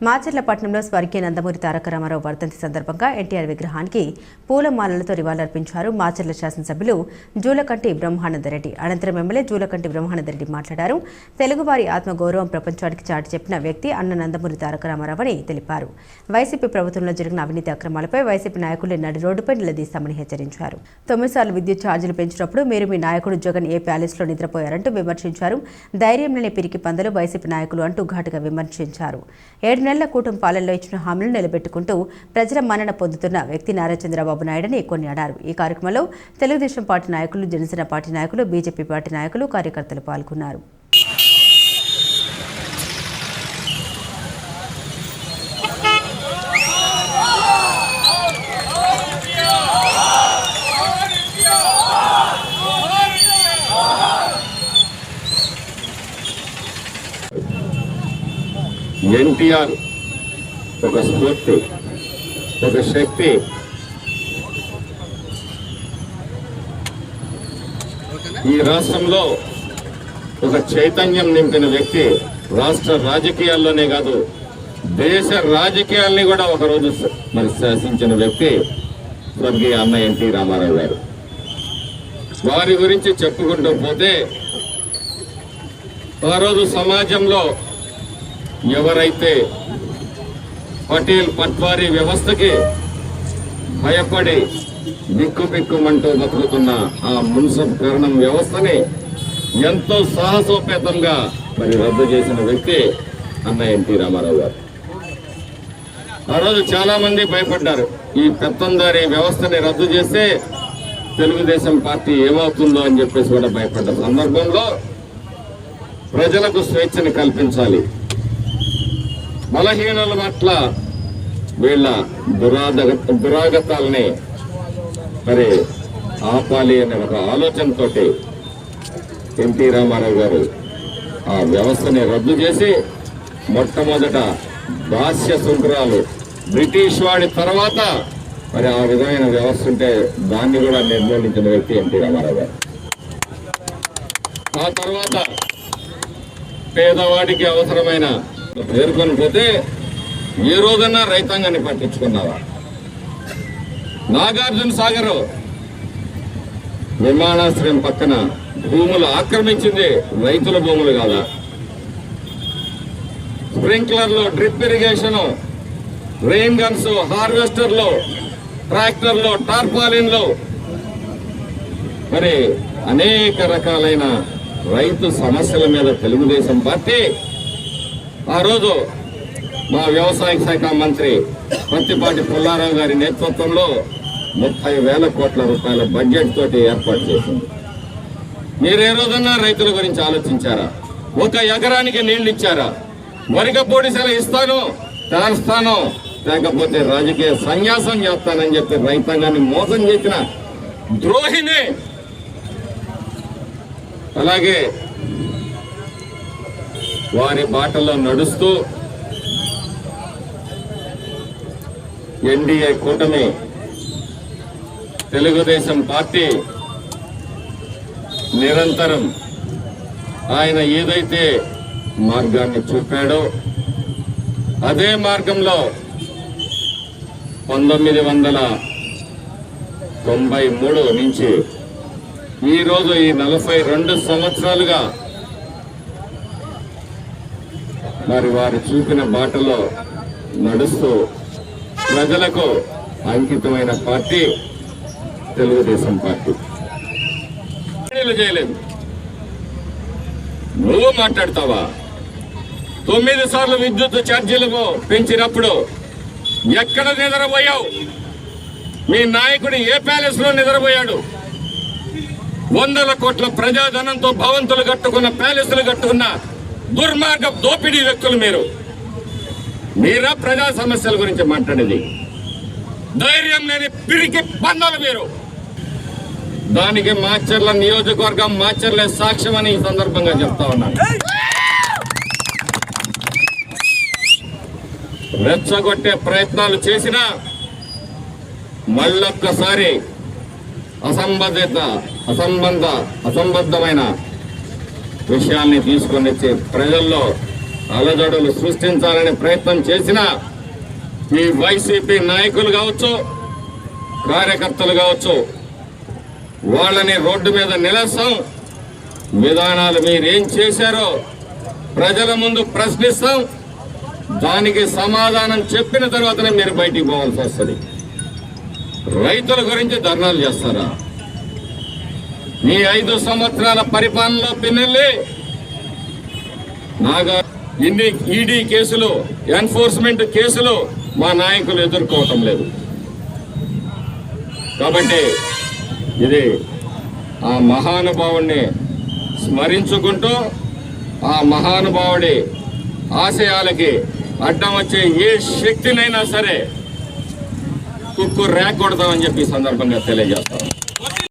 మాచర్లపట్నంలో స్వర్గీయ నందమూరి తారక రామారావు వర్ధంతి సందర్భంగా ఎన్టీఆర్ విగ్రహానికి పూలమాలలతో నివాళులర్పించారు. మాచర్ల శాసనసభ్యులు జూలకంటి బ్రహ్మానందరెడ్డి. అనంతరం ఎమ్మెల్యే జూలకంటి బ్రహ్మానందరెడ్డి మాట్లాడారు. తెలుగువారి ఆత్మగౌరవం ప్రపంచానికి చాటి చెప్పిన వ్యక్తి అన్న నందమూరి తారక రామారావు అని తెలిపారు. వైసీపీ ప్రభుత్వంలో జరిగిన అవినీతి అక్రమాలపై వైసీపీ నాయకులు నడి రోడ్డుపై నిలదీస్తామని హెచ్చరించారు. 9 సార్లు విద్యుత్ ఛార్జీలు పెంచినప్పుడు మీరు మీ నాయకుడు జగన్ ఏ ప్యాలెస్లో నిద్రపోయారంటూ విమర్శించారు. ధైర్యం లేని పిరికి పందలు వైసీపీ నాయకులు అంటూ ఘాటుగా విమర్శించారు. 7 నెలల కూటమి పాలనలో ఇచ్చిన హామీలను నిలబెట్టుకుంటూ ప్రజల మన్నన పొందుతున్న వ్యక్తి నారా చంద్రబాబు నాయుడుని కొనియాడారు. ఈ కార్యక్రమంలో తెలుగుదేశం పార్టీ నాయకులు, జనసేన పార్టీ నాయకులు, బీజేపీ పార్టీ నాయకులు, కార్యకర్తలు పాల్గొన్నారు. ఎన్టీఆర్ ఒక స్ఫూర్తి, ఒక శక్తి. ఈ రాష్ట్రంలో ఒక చైతన్యం నింపిన వ్యక్తి. రాష్ట్ర రాజకీయాల్లోనే కాదు, దేశ రాజకీయాల్ని కూడా ఒకరోజు మరి శాసించిన వ్యక్తి స్వర్గీయ అన్న ఎన్టీ రామారావు గారు. వారి గురించి చెప్పుకుంటూ పోతే ఆ రోజు సమాజంలో ఎవరైతే పటేల్ పట్వారీ వ్యవస్థకి భయపడి బిక్కుబిక్కుమంటూ బతుకుతున్న ఆ మున్సిపల్ వ్యవస్థని ఎంతో సాహసోపేతంగా మరి రద్దు చేసిన వ్యక్తి అన్న ఎన్టీ రామారావు గారు. ఆ రోజు చాలా మంది భయపడ్డారు. ఈ పెత్తందారీ వ్యవస్థని రద్దు చేస్తే తెలుగుదేశం పార్టీ ఏమవుతుందో అని చెప్పేసి కూడా భయపడ్డ సందర్భంలో ప్రజలకు స్వేచ్ఛని కల్పించాలి, బలహీనుల పట్ల వీళ్ళ దురాగతాలని మరి ఆపాలి అనే ఒక ఆలోచనతో ఎన్టీ రామారావు గారు ఆ వ్యవస్థని రద్దు చేసి మొట్టమొదట దాస్య సుంకరాలు బ్రిటిష్ వాడి తర్వాత మరి ఆ విధమైన వ్యవస్థ ఉంటే దాన్ని కూడా నిర్మూలించిన వ్యక్తి ఎన్టీ రామారావు గారు. ఆ తర్వాత పేదవాడికి అవసరమైన పేర్కొని పోతే ఏ రోజన్నా రైతాంగాన్ని పట్టించుకున్నావా? నాగార్జున సాగర్ విమానాశ్రయం పక్కన భూములు ఆక్రమించింది రైతుల భూములు కాదా? స్ప్రింక్లర్లు, డ్రిప్ ఇరిగేషన్, రెయిన్ గన్స్, హార్వెస్టర్లు, ట్రాక్టర్లు, టార్పాలిన్లు, మరి అనేక రకాలైన రైతు సమస్యల మీద తెలుగుదేశం పార్టీ ఆ రోజు మా వ్యవసాయ శాఖ మంత్రి పత్తిపాటి పుల్లారావు గారి నేతృత్వంలో 30,000 కోట్ల రూపాయల బడ్జెట్ తోటి ఏర్పాటు చేసింది. మీరు ఏ రోజన్నా రైతుల గురించి ఆలోచించారా? ఒక ఎకరానికి నీళ్లు ఇచ్చారా? వరిక పొడిసెల ఇస్తాను, తేల్స్తాను, లేకపోతే రాజకీయ సన్యాసం చేస్తానని చెప్పి రైతాంగాన్ని మోసం చేసిన ద్రోహిని. అలాగే వారి బాటలో నడుస్తూ ఎన్డీఏ కూటమి తెలుగుదేశం పార్టీ నిరంతరం ఆయన ఏదైతే మార్గాన్ని చూపాడో అదే మార్గంలో 1993 నుంచి ఈరోజు ఈ 42 సంవత్సరాలుగా మరి వారు చూపిన బాటలో నడుస్తూ ప్రజలకు అంకితమైన పార్టీ తెలుగుదేశం పార్టీ. చేయలేదు. నువ్వు మాట్లాడతావా? 9 సార్లు విద్యుత్ ఛార్జీలకు పెంచినప్పుడు ఎక్కడ నిద్రపోయావు? మీ నాయకుడు ఏ ప్యాలెస్ లో నిద్రపోయాడు? 100 కోట్ల ప్రజాధనంతో భవంతులు కట్టుకున్న, ప్యాలెస్లు కట్టుకున్న దుర్మార్గ దోపిడీ వ్యక్తులు మీరు. మీరా ప్రజా సమస్యల గురించి మాట్లాడేది? ధైర్యం లేని పిరికి పందాలు మీరు. దానికి మాచర్ల నియోజకవర్గం, మాచర్లే సాక్ష్యం అని ఈ సందర్భంగా చెప్తా ఉన్నాను. రెచ్చగొట్టే ప్రయత్నాలు చేసినా మళ్ళొక్కసారి అసంబద్ధమైన విషయాల్ని తీసుకొని వచ్చి ప్రజల్లో అలజడులు సృష్టించాలని ప్రయత్నం చేసిన ఈ వైసీపీ నాయకులు కావచ్చు, కార్యకర్తలు కావచ్చు, వాళ్ళని రోడ్డు మీద నిలస్తాం. విధానాలు మీరేం చేశారో ప్రజల ముందు ప్రశ్నిస్తాం. దానికి సమాధానం చెప్పిన తర్వాతనే మీరు బయటికి పోవాల్సి వస్తుంది. రైతుల గురించి ధర్నాలు చేస్తారా? మీ 5 సంవత్సరాల పరిపాలనలో పిన్నెల్లి నాగా ఇన్ని ఈడీ కేసులు, ఎన్ఫోర్స్మెంట్ కేసులు మా నాయకులు ఎదుర్కోవటం లేదు. కాబట్టి ఇది ఆ మహానుభావుణ్ణి స్మరించుకుంటూ ఆ మహానుభావుడి ఆశయాలకి అడ్డం వచ్చే ఏ శక్తినైనా సరే కుక్కు రేకొడతామని చెప్పి ఈ సందర్భంగా తెలియజేస్తాం.